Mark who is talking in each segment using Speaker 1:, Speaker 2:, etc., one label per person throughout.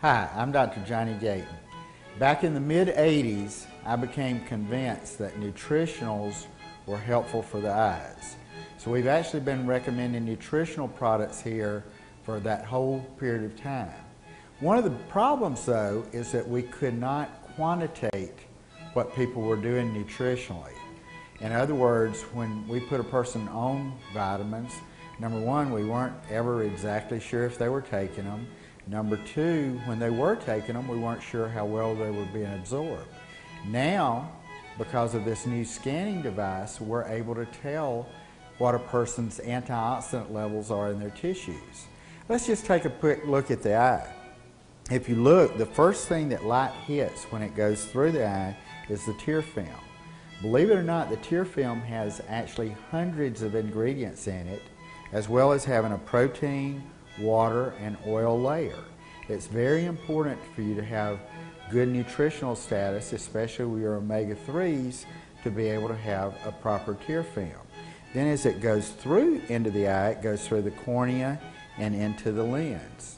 Speaker 1: Hi, I'm Dr. Johnny Gayton. Back in the mid-'80s, I became convinced that nutritionals were helpful for the eyes. So we've actually been recommending nutritional products here for that whole period of time. One of the problems, though, is that we could not quantitate what people were doing nutritionally. In other words, when we put a person on vitamins, number one, we weren't ever exactly sure if they were taking them. Number two, when they were taking them, we weren't sure how well they were being absorbed. Now, because of this new scanning device, we're able to tell what a person's antioxidant levels are in their tissues. Let's just take a quick look at the eye. If you look, the first thing that light hits when it goes through the eye is the tear film. Believe it or not, the tear film has actually hundreds of ingredients in it, as well as having a protein, water, and oil layer. It's very important for you to have good nutritional status, especially with your omega-3s, to be able to have a proper tear film. Then as it goes through into the eye, it goes through the cornea and into the lens.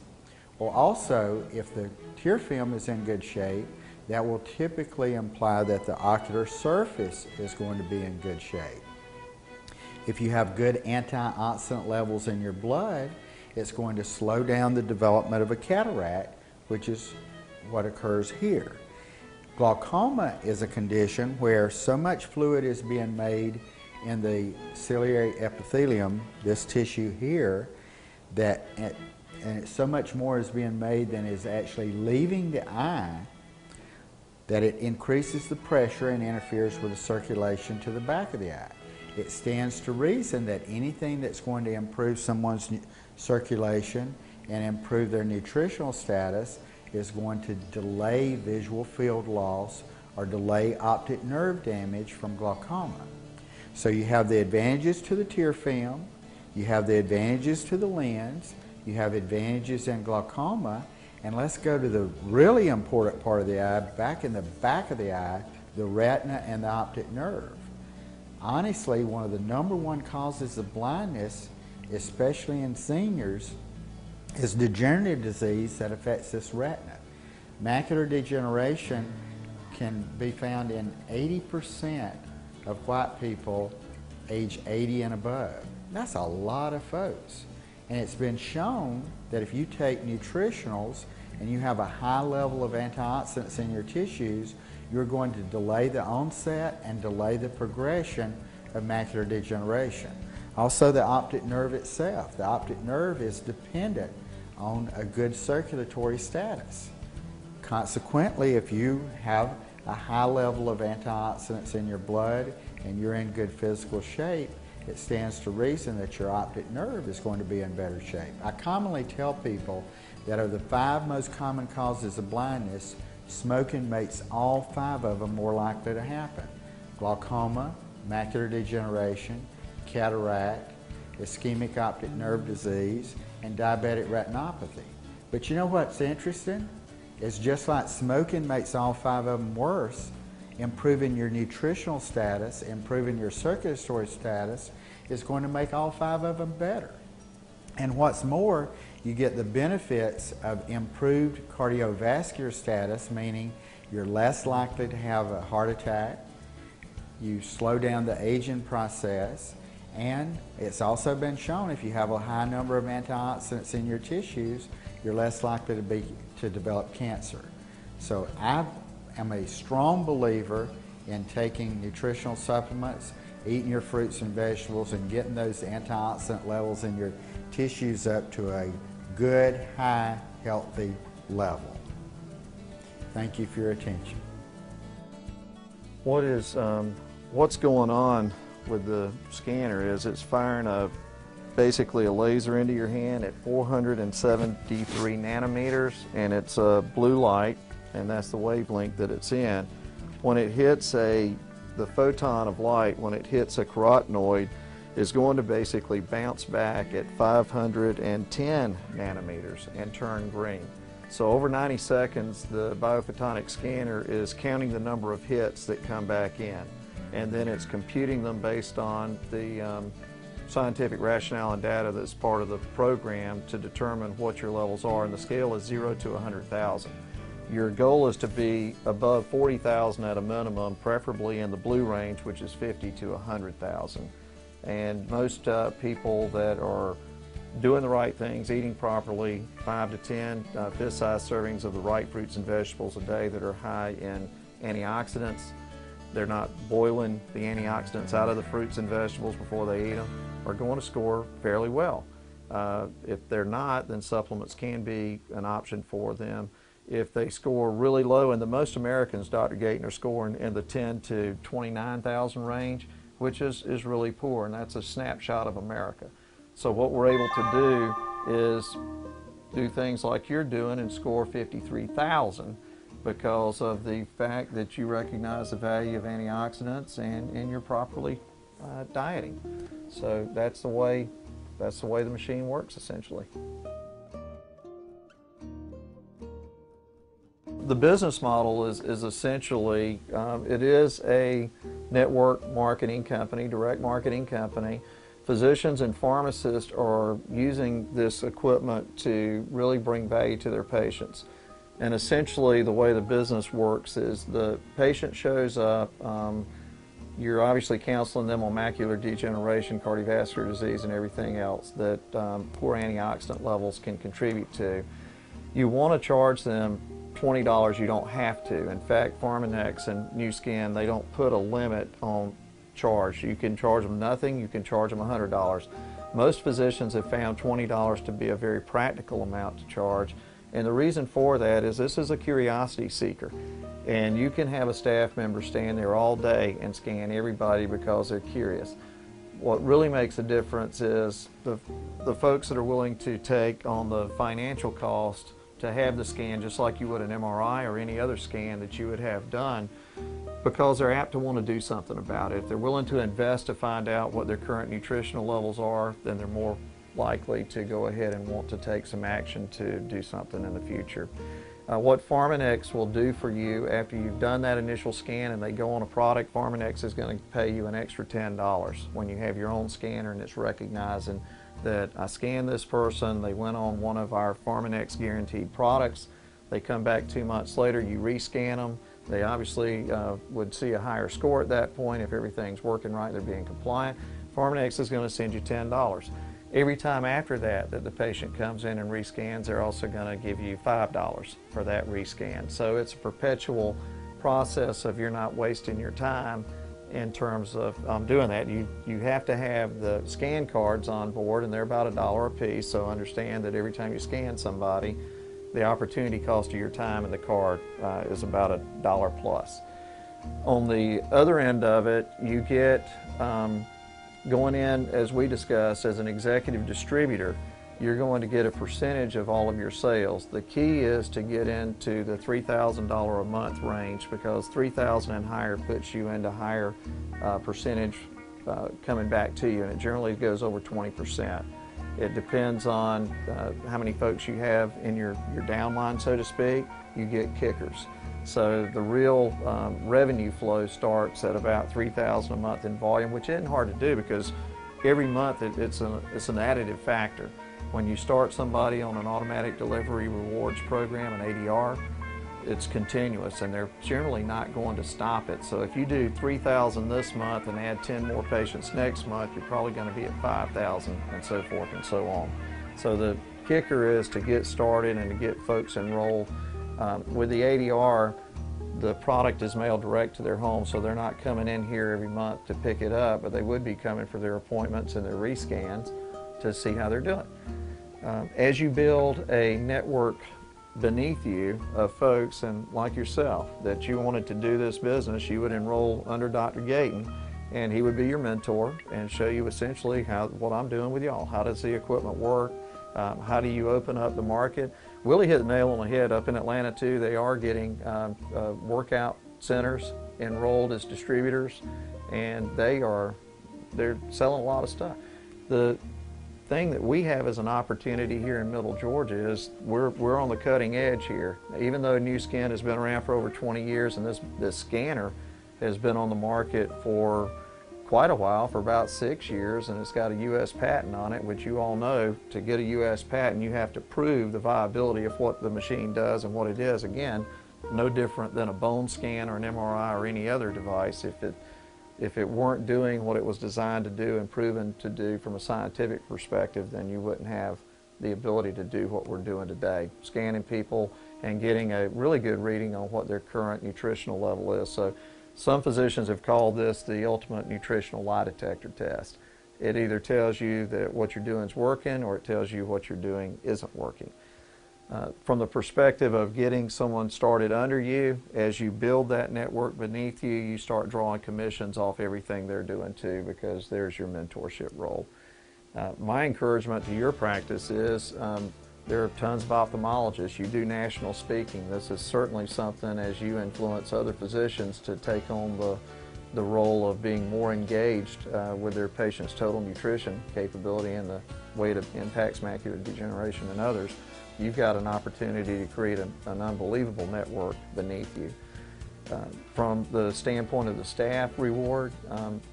Speaker 1: Well, also, if the tear film is in good shape, that will typically imply that the ocular surface is going to be in good shape. If you have good antioxidant levels in your blood, it's going to slow down the development of a cataract, which is what occurs here. Glaucoma is a condition where so much fluid is being made in the ciliary epithelium, this tissue here, that and so much more is being made than is actually leaving the eye, that it increases the pressure and interferes with the circulation to the back of the eye. It stands to reason that anything that's going to improve someone's circulation and improve their nutritional status is going to delay visual field loss or delay optic nerve damage from glaucoma. So you have the advantages to the tear film, you have the advantages to the lens, you have advantages in glaucoma, and let's go to the really important part of the eye, back in the back of the eye, the retina and the optic nerve. Honestly, one of the #1 causes of blindness, especially in seniors, is degenerative disease that affects this retina. Macular degeneration can be found in 80% of white people age 80 and above. That's a lot of folks. And it's been shown that if you take nutritionals and you have a high level of antioxidants in your tissues, you're going to delay the onset and delay the progression of macular degeneration. Also, the optic nerve itself. The optic nerve is dependent on a good circulatory status. Consequently, if you have a high level of antioxidants in your blood and you're in good physical shape, it stands to reason that your optic nerve is going to be in better shape. I commonly tell people that of the 5 most common causes of blindness, smoking makes all 5 of them more likely to happen. Glaucoma, macular degeneration, cataract, ischemic optic nerve disease, and diabetic retinopathy. But you know what's interesting? It's just like smoking makes all 5 of them worse, improving your nutritional status, improving your circulatory status is going to make all 5 of them better. And what's more, you get the benefits of improved cardiovascular status, meaning you're less likely to have a heart attack, you slow down the aging process, and it's also been shown if you have a high number of antioxidants in your tissues, you're less likely to develop cancer. So I am a strong believer in taking nutritional supplements, eating your fruits and vegetables, and getting those antioxidant levels in your tissues up to a good, high, healthy level. Thank you for your attention.
Speaker 2: What's going on with the scanner is it's firing basically a laser into your hand at 473 nanometers, and it's a blue light, and that's the wavelength that it's in. When it hits the photon of light, when it hits a carotenoid, is going to basically bounce back at 510 nanometers and turn green. So over 90 seconds, the Biophotonic scanner is counting the number of hits that come back in, and then it's computing them based on the scientific rationale and data that's part of the program to determine what your levels are, and the scale is 0 to 100,000. Your goal is to be above 40,000 at a minimum, preferably in the blue range, which is 50 to 100,000. And most people that are doing the right things, eating properly, 5 to 10 fist-sized servings of the right fruits and vegetables a day that are high in antioxidants. They're not boiling the antioxidants out of the fruits and vegetables before they eat them, are going to score fairly well. If they're not, then supplements can be an option for them. If they score really low, and the most Americans, Dr. Gayton, are scoring in the 10 to 29,000 range, which is really poor, and that's a snapshot of America. So what we're able to do is do things like you're doing and score 53,000 because of the fact that you recognize the value of antioxidants and you're properly dieting. So that's the way the machine works, essentially. The business model is essentially, it is a network marketing company, direct marketing company. Physicians and pharmacists are using this equipment to really bring value to their patients. And essentially the way the business works is the patient shows up, you're obviously counseling them on macular degeneration, cardiovascular disease, and everything else that poor antioxidant levels can contribute to. You want to charge them $20, you don't have to. In fact, Pharmanex and Nu Skin, they don't put a limit on charge. You can charge them nothing, you can charge them $100. Most physicians have found $20 to be a very practical amount to charge, and the reason for that is this is a curiosity seeker, and you can have a staff member stand there all day and scan everybody because they're curious. What really makes a difference is the folks that are willing to take on the financial cost to have the scan, just like you would an MRI or any other scan that you would have done, because they're apt to want to do something about it. If they're willing to invest to find out what their current nutritional levels are, then they're more likely to go ahead and want to take some action to do something in the future. What Pharmanex will do for you after you've done that initial scan and they go on a product, Pharmanex is going to pay you an extra $10 when you have your own scanner and it's recognizing that I scanned this person, they went on one of our Pharmanex guaranteed products, they come back 2 months later, you rescan them, they obviously would see a higher score at that point. If everything's working right, they're being compliant. Pharmanex is going to send you $10. Every time after that the patient comes in and rescans, they're also going to give you $5 for that rescan. So it's a perpetual process of you're not wasting your time in terms of doing that. You have to have the scan cards on board, and they're about $1 a piece, so understand that every time you scan somebody, the opportunity cost of your time and the card is about $1 plus. On the other end of it, you get going in, as we discussed, as an executive distributor, you're going to get a percentage of all of your sales. The key is to get into the $3,000 a month range, because $3,000 and higher puts you into higher percentage coming back to you, and it generally goes over 20%. It depends on how many folks you have in your downline, so to speak. You get kickers. So the real revenue flow starts at about $3,000 a month in volume, which isn't hard to do because every month it's an additive factor. When you start somebody on an automatic delivery rewards program, an ADR, it's continuous, and they're generally not going to stop it. So if you do 3,000 this month and add 10 more patients next month, you're probably going to be at 5,000, and so forth and so on. So the kicker is to get started and to get folks enrolled. With the ADR, the product is mailed direct to their home, so they're not coming in here every month to pick it up, but they would be coming for their appointments and their rescans to see how they're doing. As you build a network beneath you of folks, and like yourself, that you wanted to do this business, you would enroll under Dr. Gayton, and he would be your mentor and show you essentially what I'm doing with y'all. How does the equipment work? How do you open up the market? Willie hit the nail on the head. Up in Atlanta too, they are getting workout centers enrolled as distributors, and they're selling a lot of stuff. The thing that we have as an opportunity here in Middle Georgia is we're on the cutting edge here. Even though Nu Skin has been around for over 20 years and this scanner has been on the market for quite a while, for about 6 years, and it's got a U.S. patent on it, which you all know, to get a U.S. patent, you have to prove the viability of what the machine does and what it is. Again, no different than a bone scan or an MRI or any other device. If it weren't doing what it was designed to do and proven to do from a scientific perspective, then you wouldn't have the ability to do what we're doing today, scanning people and getting a really good reading on what their current nutritional level is. So some physicians have called this the ultimate nutritional lie detector test. It either tells you that what you're doing is working, or it tells you what you're doing isn't working. From the perspective of getting someone started under you, as you build that network beneath you, you start drawing commissions off everything they're doing too, because there's your mentorship role. My encouragement to your practice is there are tons of ophthalmologists. You do national speaking. This is certainly something, as you influence other physicians to take on the role of being more engaged with their patients' total nutrition capability and the way it impacts macular degeneration and others. You've got an opportunity to create an unbelievable network beneath you. From the standpoint of the staff reward,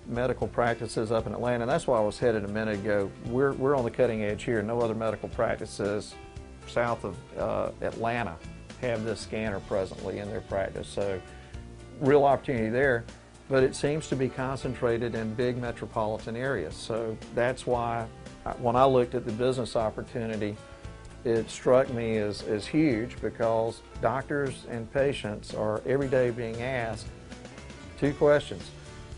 Speaker 2: medical practices up in Atlanta, and that's why I was headed a minute ago, we're on the cutting edge here. No other medical practices south of Atlanta have this scanner presently in their practice. So real opportunity there, but it seems to be concentrated in big metropolitan areas. So that's why when I looked at the business opportunity, it struck me as huge, because doctors and patients are every day being asked two questions.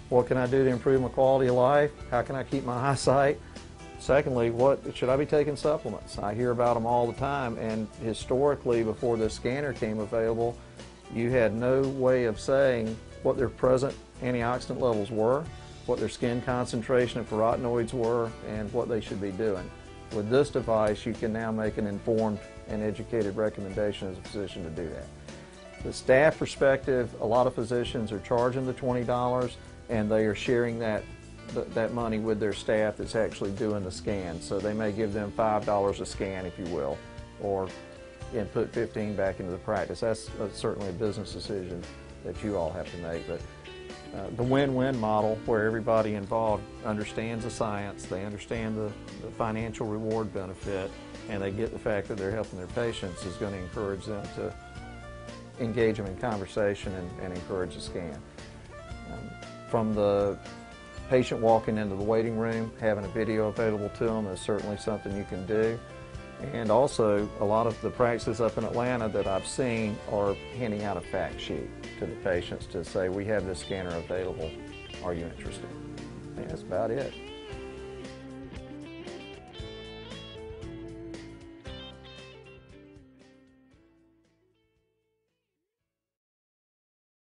Speaker 2: What can I do to improve my quality of life? How can I keep my eyesight? Secondly, what should I be taking supplements? I hear about them all the time, and historically, before this scanner came available, you had no way of saying what their present antioxidant levels were, what their skin concentration of carotenoids were, and what they should be doing. With this device, you can now make an informed and educated recommendation as a physician to do that. The staff perspective, a lot of physicians are charging the $20, and they are sharing that money with their staff that's actually doing the scan. So they may give them $5 a scan, if you will, and put $15 back into the practice. That's certainly a business decision that you all have to make. But the win-win model, where everybody involved understands the science, they understand the financial reward benefit, and they get the fact that they're helping their patients, is going to encourage them to engage them in conversation and encourage a scan. From the patient walking into the waiting room, having a video available to them is certainly something you can do. And also, a lot of the practices up in Atlanta that I've seen are handing out a fact sheet to the patients to say, we have this scanner available, are you interested? And that's about it.